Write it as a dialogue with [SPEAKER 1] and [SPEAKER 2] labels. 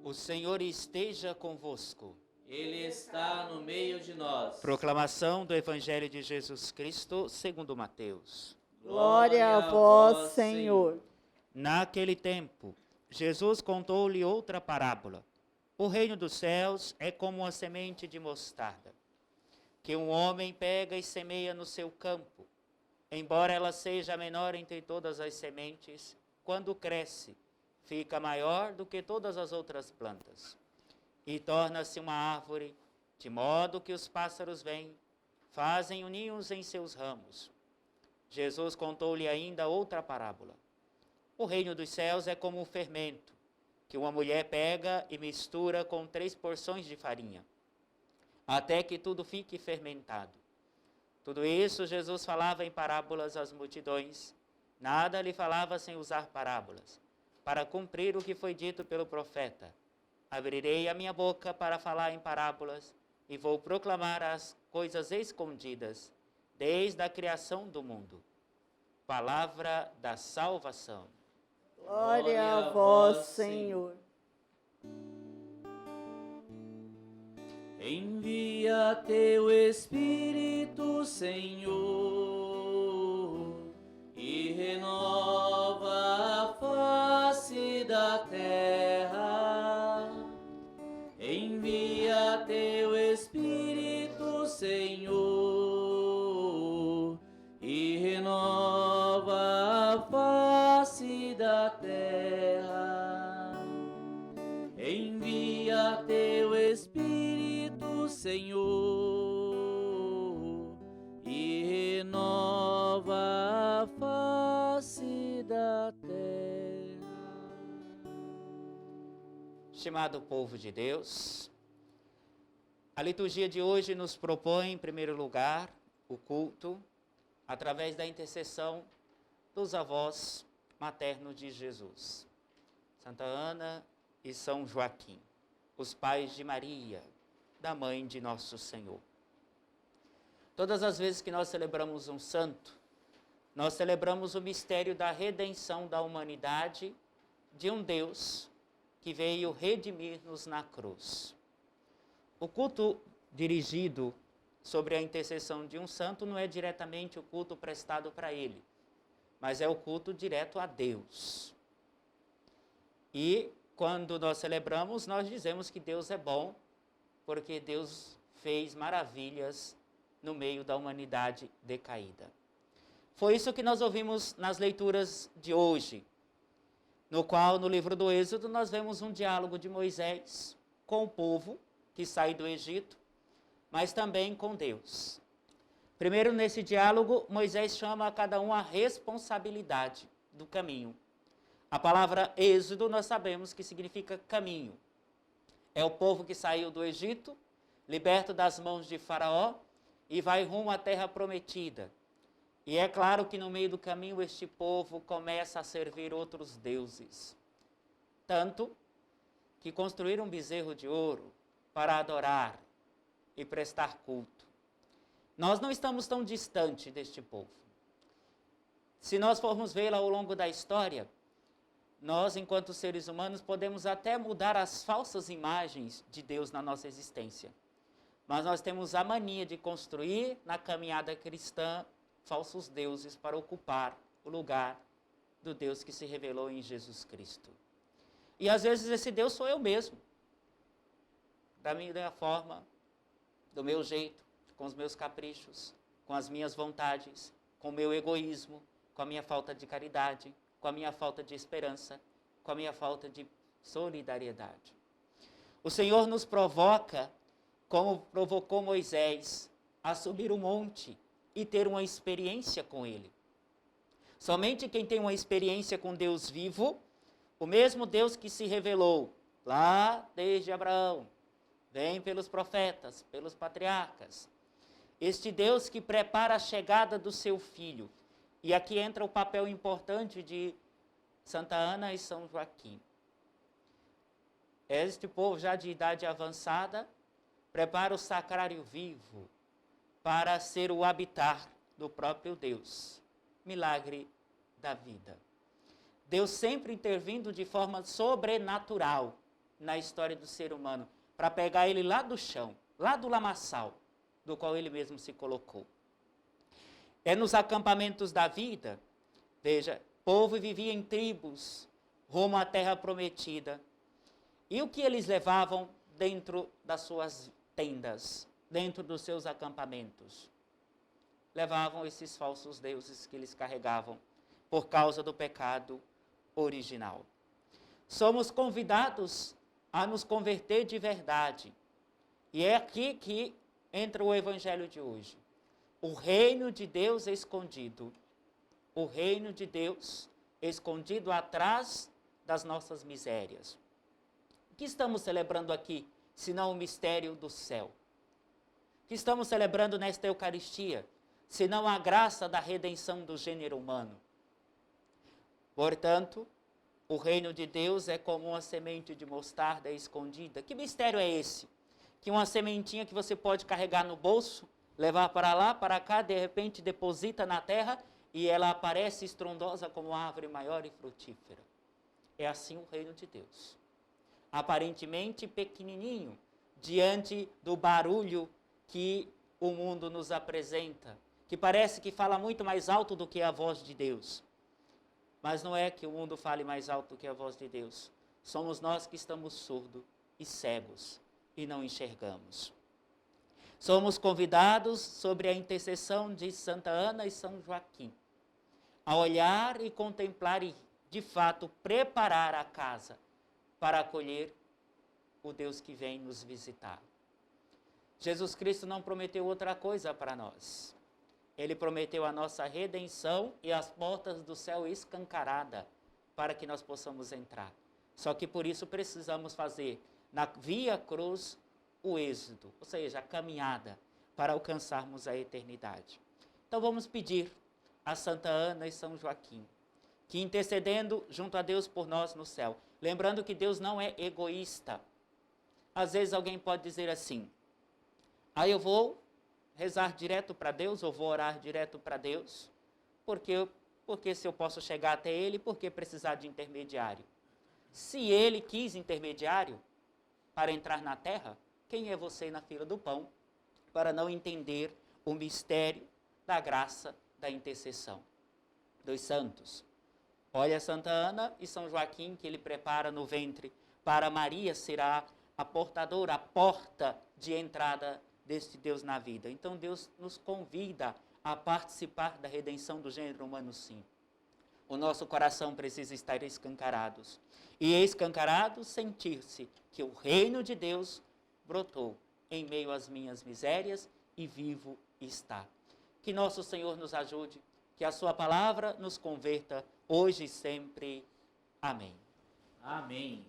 [SPEAKER 1] O Senhor esteja convosco.
[SPEAKER 2] Ele está no meio de nós.
[SPEAKER 1] Proclamação do Evangelho de Jesus Cristo, segundo Mateus.
[SPEAKER 3] Glória a vós, Senhor.
[SPEAKER 1] Naquele tempo, Jesus contou-lhe outra parábola. O reino dos céus é como uma semente de mostarda, que um homem pega e semeia no seu campo. Embora ela seja a menor entre todas as sementes, quando cresce, fica maior do que todas as outras plantas. E torna-se uma árvore, de modo que os pássaros vêm, fazem ninhos em seus ramos. Jesus contou-lhe ainda outra parábola. O reino dos céus é como um fermento, que uma mulher pega e mistura com 3 porções de farinha, até que tudo fique fermentado. Tudo isso Jesus falava em parábolas às multidões. Nada lhe falava sem usar parábolas, para cumprir o que foi dito pelo profeta. Abrirei a minha boca para falar em parábolas e vou proclamar as coisas escondidas desde a criação do mundo. Palavra da salvação.
[SPEAKER 3] Glória a vós, Senhor.
[SPEAKER 2] Envia teu Espírito, Senhor, e renova a face da terra. Envia teu Espírito, Senhor, e renova a face da terra. Envia teu Espírito, Senhor, e renova a face da terra.
[SPEAKER 1] Estimado povo de Deus, a liturgia de hoje nos propõe, em primeiro lugar, o culto através da intercessão dos avós maternos de Jesus, Santa Ana e São Joaquim, os pais de Maria, da mãe de nosso Senhor. Todas as vezes que nós celebramos um santo, nós celebramos o mistério da redenção da humanidade de um Deus que veio redimir-nos na cruz. O culto dirigido sobre a intercessão de um santo não é diretamente o culto prestado para ele, mas é o culto direto a Deus. E quando nós celebramos, nós dizemos que Deus é bom, porque Deus fez maravilhas no meio da humanidade decaída. Foi isso que nós ouvimos nas leituras de hoje, no qual, no livro do Êxodo, nós vemos um diálogo de Moisés com o povo que sai do Egito, mas também com Deus. Primeiro, nesse diálogo, Moisés chama a cada um a responsabilidade do caminho. A palavra Êxodo nós sabemos que significa caminho. É o povo que saiu do Egito, liberto das mãos de Faraó, e vai rumo à terra prometida. E é claro que no meio do caminho este povo começa a servir outros deuses. Tanto que construíram um bezerro de ouro para adorar e prestar culto. Nós não estamos tão distante deste povo. Se nós formos vê-lo ao longo da história, nós, enquanto seres humanos, podemos até mudar as falsas imagens de Deus na nossa existência. Mas nós temos a mania de construir na caminhada cristã falsos deuses para ocupar o lugar do Deus que se revelou em Jesus Cristo. E às vezes esse Deus sou eu mesmo, da minha forma, do meu jeito, com os meus caprichos, com as minhas vontades, com o meu egoísmo, com a minha falta de caridade, com a minha falta de esperança, com a minha falta de solidariedade. O Senhor nos provoca, como provocou Moisés, a subir o monte e ter uma experiência com Ele. Somente quem tem uma experiência com Deus vivo, o mesmo Deus que se revelou lá desde Abraão, vem pelos profetas, pelos patriarcas. Este Deus que prepara a chegada do seu Filho. E aqui entra o papel importante de Santa Ana e São Joaquim. Este povo já de idade avançada prepara o sacrário vivo para ser o habitar do próprio Deus. Milagre da vida. Deus sempre intervindo de forma sobrenatural na história do ser humano, para pegar ele lá do chão, lá do lamaçal, do qual ele mesmo se colocou. É nos acampamentos da vida, veja, o povo vivia em tribos, rumo à terra prometida. E o que eles levavam dentro das suas tendas, dentro dos seus acampamentos? Levavam esses falsos deuses que eles carregavam por causa do pecado original. Somos convidados a nos converter de verdade. E é aqui que entra o evangelho de hoje. O reino de Deus escondido. O reino de Deus escondido atrás das nossas misérias. O que estamos celebrando aqui, senão o mistério do céu? O que estamos celebrando nesta Eucaristia, senão a graça da redenção do gênero humano? Portanto, o reino de Deus é como uma semente de mostarda escondida. Que mistério é esse? Que uma sementinha que você pode carregar no bolso, levar para lá, para cá, de repente deposita na terra e ela aparece estrondosa como árvore maior e frutífera. É assim o reino de Deus. Aparentemente pequenininho, diante do barulho que o mundo nos apresenta, que parece que fala muito mais alto do que a voz de Deus. Mas não é que o mundo fale mais alto do que a voz de Deus. Somos nós que estamos surdos e cegos e não enxergamos. Somos convidados, sobre a intercessão de Santa Ana e São Joaquim, a olhar e contemplar e, de fato, preparar a casa para acolher o Deus que vem nos visitar. Jesus Cristo não prometeu outra coisa para nós. Ele prometeu a nossa redenção e as portas do céu escancaradas para que nós possamos entrar. Só que por isso precisamos fazer na via cruz o êxodo, ou seja, a caminhada para alcançarmos a eternidade. Então vamos pedir a Santa Ana e São Joaquim, que intercedendo junto a Deus por nós no céu, lembrando que Deus não é egoísta. Às vezes alguém pode dizer assim, eu vou rezar direto para Deus, ou vou orar direto para Deus, porque se eu posso chegar até Ele, por que precisar de intermediário? Se Ele quis intermediário para entrar na terra, quem é você na fila do pão para não entender o mistério da graça da intercessão dos santos? Olha Santa Ana e São Joaquim, que ele prepara no ventre para Maria será a portadora, a porta de entrada deste Deus na vida. Então Deus nos convida a participar da redenção do gênero humano, sim. O nosso coração precisa estar escancarados. E escancarado sentir-se que o reino de Deus brotou em meio às minhas misérias e vivo está. Que nosso Senhor nos ajude, que a sua palavra nos converta hoje e sempre. Amém.
[SPEAKER 2] Amém.